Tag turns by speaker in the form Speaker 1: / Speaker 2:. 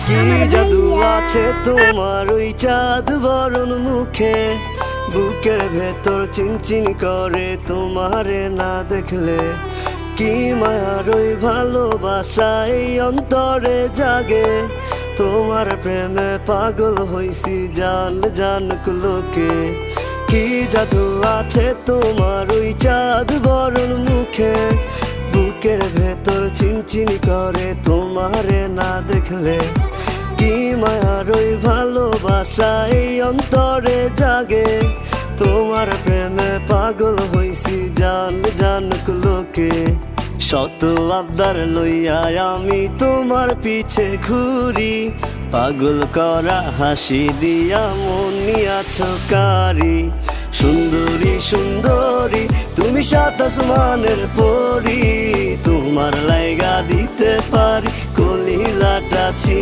Speaker 1: কি জাদু আছে তোমার ওই চাঁদ বরণ মুখে, বুকের ভেতর চিনচিন করে তোমারে না দেখলে। কি মায়ার ওই ভালোবাসা এই অন্তরে জাগে, তোমার প্রেমে পাগল হইছি জান জানুক লোকে। কি জাদু আছে তোমার ওই চাঁদ বরণ মুখে, বুকের ভেতর চিনচিন করে তোমারে না দেখলে। কি মায়ার ওই ভালোবাসা এই অন্তরে জাগে, তোমার প্রেমে পাগল হইছি জান জানুক লোকে। শত আবদার লইয়া আমি তোমার পিছে ঘুরি, পাগল করা হাসি দিয়া মন নিয়াছ কারি। সুন্দরী সুন্দরী তুমি সাত আসমানের পরি, তোমার লাইগা দিতে পারি কলিজাটা ছি।